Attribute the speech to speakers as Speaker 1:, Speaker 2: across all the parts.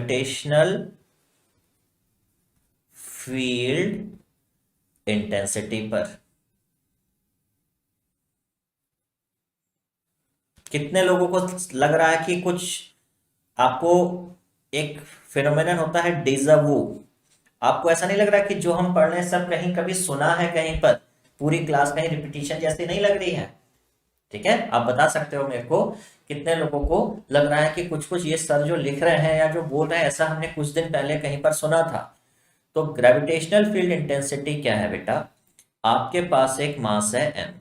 Speaker 1: Gravitational field intensity पर। कितने लोगों को लग रहा है कि कुछ आपको एक फिनोमेनन होता है डेजा वू, आपको ऐसा नहीं लग रहा कि जो हम पढ़ रहे हैं सब कहीं कभी सुना है, कहीं पर पूरी क्लास कहीं रिपीटिशन जैसी नहीं लग रही है? ठीक है, आप बता सकते हो मेरे को कितने लोगों को लग रहा है कि कुछ कुछ ये सर जो लिख रहे हैं या जो बोल रहे हैं ऐसा हमने कुछ दिन पहले कहीं पर सुना था। तो ग्रेविटेशनल फील्ड इंटेंसिटी क्या है बेटा? आपके पास एक मास है m,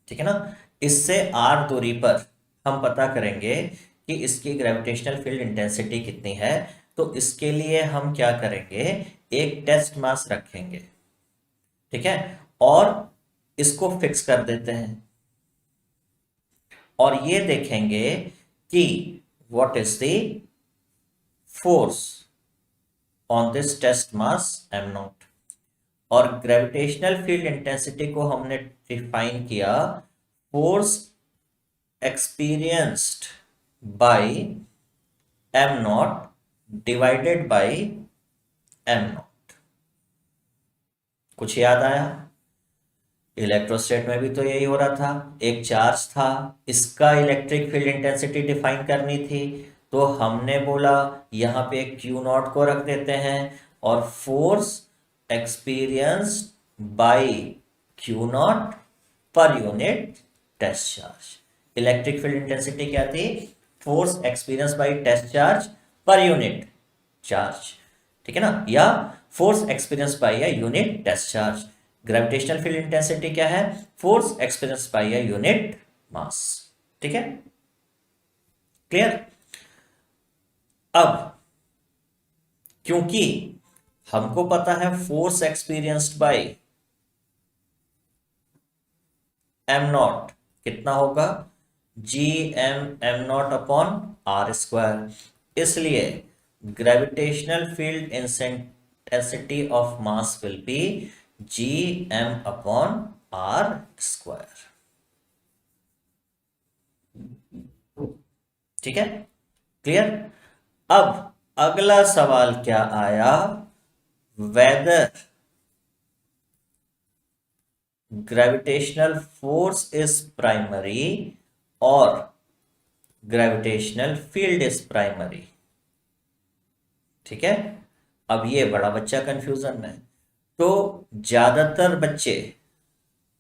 Speaker 1: ठीक है ना, इससे r दूरी पर हम पता करेंगे कि इसकी ग्रेविटेशनल फील्ड इंटेंसिटी कितनी है। तो इसके लिए हम क्या करेंगे, एक टेस्ट मास रखेंगे, ठीक है, और इसको फिक्स कर देते हैं और ये देखेंगे कि what is the force on this test mass m naught. और ग्रेविटेशनल फील्ड इंटेंसिटी को हमने डिफाइन किया force experienced by m naught divided by m naught. कुछ याद आया? इलेक्ट्रोस्टैट में भी तो यही हो रहा था, एक चार्ज था, इसका इलेक्ट्रिक फील्ड इंटेंसिटी डिफाइन करनी थी, तो हमने बोला यहाँ पे Q नॉट को रख देते हैं और force experienced by Q naught पर unit test charge. Electric field intensity क्या थी? Force experience by test charge पर यूनिट चार्ज, ठीक है ना, या force experience by a unit test charge. Gravitational field intensity क्या है? Force experience by a unit mass. ठीक है, क्लियर? अब क्योंकि हमको पता है force experienced by m naught कितना होगा, gm naught upon r square, इसलिए gravitational field intensity of mass will be gm upon r square. ठीक है, क्लियर? अब अगला सवाल क्या आया, whether gravitational force is primary और ग्रेविटेशनल फील्ड इज प्राइमरी। ठीक है, अब ये बड़ा बच्चा कंफ्यूजन में। तो ज्यादातर बच्चे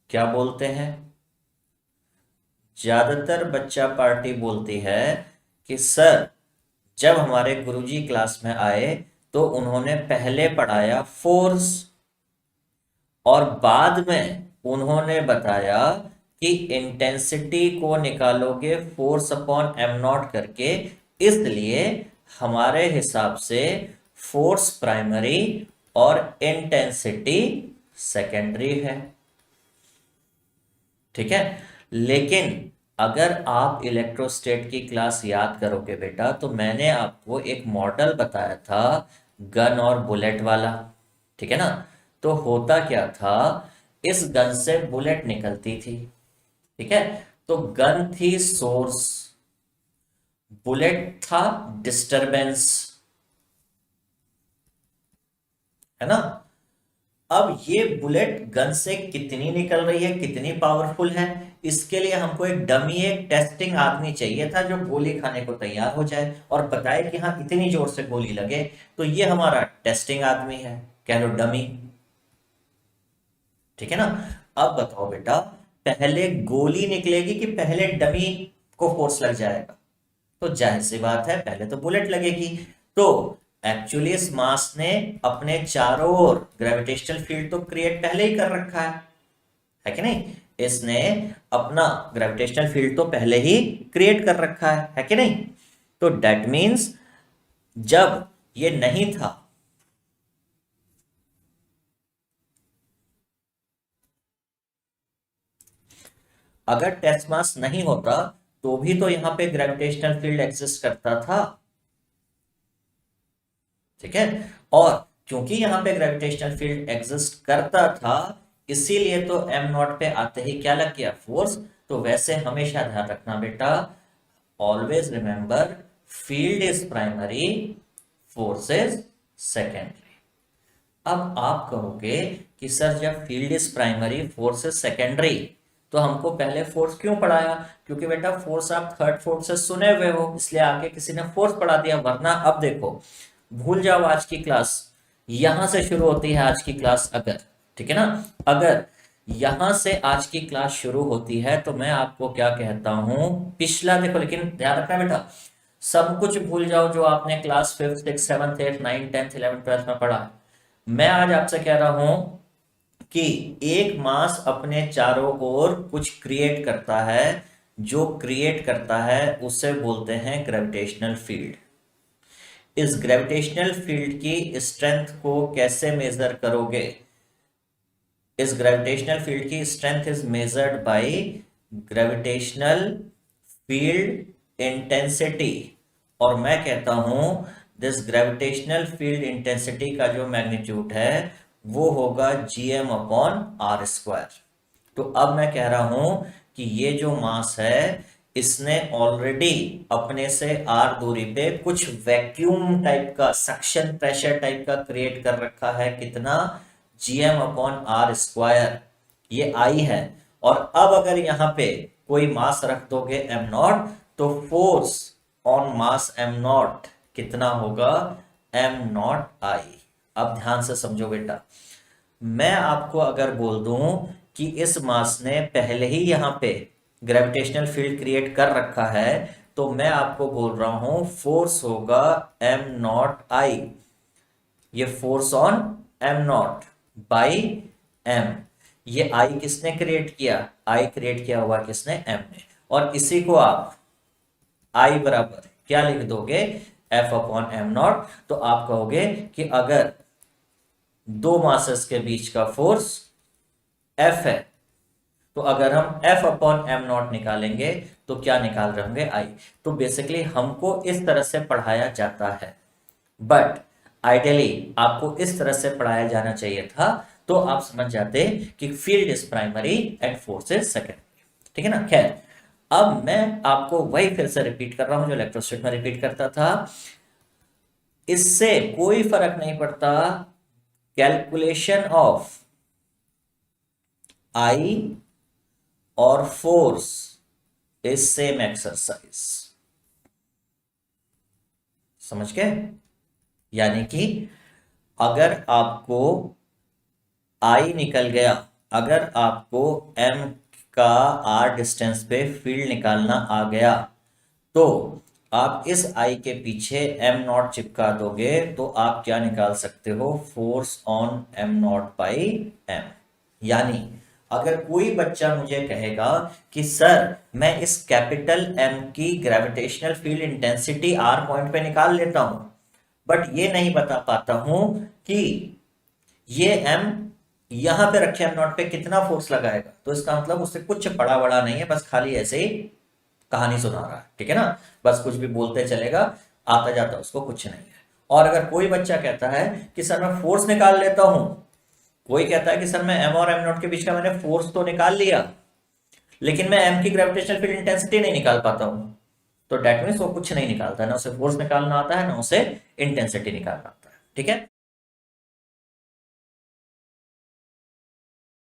Speaker 1: क्या बोलते हैं? ज्यादातर बच्चा पार्टी बोलती है कि सर जब हमारे गुरुजी क्लास में आए तो उन्होंने पहले पढ़ाया फोर्स और बाद में उन्होंने बताया कि इंटेंसिटी को निकालोगे फोर्स अपॉन m नॉट करके, इसलिए हमारे हिसाब से फोर्स प्राइमरी और इंटेंसिटी सेकेंडरी है। ठीक है, लेकिन अगर आप इलेक्ट्रोस्टैट की क्लास याद करोगे बेटा, तो मैंने आपको एक मॉडल बताया था गन और बुलेट वाला। ठीक है ना, तो होता क्या था, इस गन से बुलेट निकलती थी, ठीक है, तो गन थी सोर्स, बुलेट था डिस्टरबेंस, है ना। अब ये बुलेट गन से कितनी निकल रही है, कितनी पावरफुल है, इसके लिए हमको एक डमी, एक टेस्टिंग आदमी चाहिए था जो गोली खाने को तैयार हो जाए और बताए कि हाँ इतनी जोर से गोली लगे। तो ये हमारा टेस्टिंग आदमी है, कह लो डमी। ठीक है ना, अब बताओ बेटा, पहले गोली निकलेगी कि पहले डमी को फोर्स लग जाएगा? तो जाहिर सी बात है पहले तो बुलेट लगेगी। तो एक्चुअली इस मास ने अपने चारों ओर ग्रेविटेशनल फील्ड तो क्रिएट पहले ही कर रखा है कि नहीं? इसने अपना ग्रेविटेशनल फील्ड तो पहले ही क्रिएट कर रखा है कि नहीं? तो दैट मीन्स जब ये नहीं था, अगर टेस्ट मास नहीं होता तो भी तो यहां पे ग्रेविटेशनल फील्ड एग्जिस्ट करता था। ठीक है, और क्योंकि यहां पे ग्रेविटेशनल फील्ड एग्जिस्ट करता था, इसीलिए तो m नॉट पे आते ही क्या लग गया, फोर्स। तो वैसे हमेशा ध्यान रखना बेटा, always remember field is primary, force is secondary. अब आप कहोगे कि सर जब field is primary, force is secondary, तो हमको पहले फोर्स क्यों पढ़ाया? क्योंकि बेटा फोर्स आप थर्ड फोर्स से सुने हुए हो, इसलिए आगे किसी ने फोर्स पढ़ा दिया। वरना अब देखो, भूल जाओ आज की क्लास, यहां से शुरू होती है आज की क्लास अगर, ठीक है ना, अगर यहां से आज की क्लास शुरू होती है तो मैं आपको क्या कहता हूं, पिछला देखो, लेकिन ध्यान रखना बेटा, सब कुछ भूल जाओ जो आपने class 5th 6th 7th 8th 9th 10th 11th 12th में पढ़ा है। मैं आज आपसे कह रहा हूं कि एक मास अपने चारों ओर कुछ क्रिएट करता है, जो क्रिएट करता है उसे बोलते हैं ग्रेविटेशनल फील्ड। इस ग्रेविटेशनल फील्ड की स्ट्रेंथ को कैसे मेजर करोगे? इस ग्रेविटेशनल फील्ड की strength is measured by gravitational field intensity, और मैं कहता हूं दिस ग्रेविटेशनल फील्ड इंटेंसिटी का जो मैग्नीट्यूड है वो होगा gm अपॉन आर स्क्वायर। तो अब मैं कह रहा हूं कि ये जो मास है इसने ऑलरेडी अपने से r दूरी पे कुछ वैक्यूम टाइप का, सक्शन प्रेशर टाइप का क्रिएट कर रखा है। कितना? gm अपॉन आर स्क्वायर, ये I है। और अब अगर यहां पे कोई मास रख दोगे m नॉट, तो force on mass m naught कितना होगा? m not I। अब ध्यान से समझो बेटा, मैं आपको अगर बोल दूं कि इस मास ने पहले ही यहां पे ग्रेविटेशनल फील्ड क्रिएट कर रखा है, तो मैं आपको बोल रहा हूं फोर्स होगा m नॉट I। ये force on m not by m। ये I किसने क्रिएट किया? I क्रिएट किया हुआ किसने? m ने। और इसी को आप I बराबर क्या लिख दोगे? F upon m not. तो आप कहोगे कि अगर दो मासेस के बीच का फोर्स F है, तो अगर हम F अपॉन m नॉट निकालेंगे तो क्या निकाल रहे होंगे? I। तो बेसिकली हमको इस तरह से पढ़ाया जाता है, बट आइडियली आपको इस तरह से पढ़ाया जाना चाहिए था, तो आप समझ जाते कि field is primary and force is secondary. ठीक है ना? खैर, अब मैं आपको वही फिर से रिपीट कर रहा हूं जो इलेक्ट्रोस्टैटिक में रिपीट करता था। इससे कोई फर्क नहीं पड़ता, कैलकुलेशन ऑफ I और फोर्स इज सेम एक्सरसाइज। समझ गए? यानी कि अगर आपको I निकल गया, अगर आपको m का r डिस्टेंस पे फील्ड निकालना आ गया, तो आप इस I के पीछे m नॉट चिपका दोगे तो आप क्या निकाल सकते हो? Force on m not by m। यानी अगर कोई बच्चा मुझे कहेगा कि सर मैं इस कैपिटल M की gravitational field intensity R point पे निकाल लेता हूं, बट ये नहीं बता पाता हूं कि ये M यहां पे रखे M नॉट पे कितना फोर्स लगाएगा, तो इसका मतलब उससे कुछ बड़ा बड़ा नहीं है, बस खाली ऐसे ही कहानी सुना रहा है। ठीक है ना? बस कुछ भी बोलते चलेगा, आता जाता उसको कुछ नहीं है। और अगर कोई बच्चा कहता है कि सर मैं फोर्स निकाल लेता हूं, कोई कहता है कि सर मैं m और m नॉट के बीच का मैंने फोर्स तो निकाल लिया, लेकिन मैं m की ग्रेविटेशनल फील्ड इंटेंसिटी नहीं निकाल पाता हूं, तो डेट मीन्स वो कुछ नहीं निकालता, ना उसे फोर्स निकालना आता है, ना उसे इंटेंसिटी निकालना आता है। ठीक है?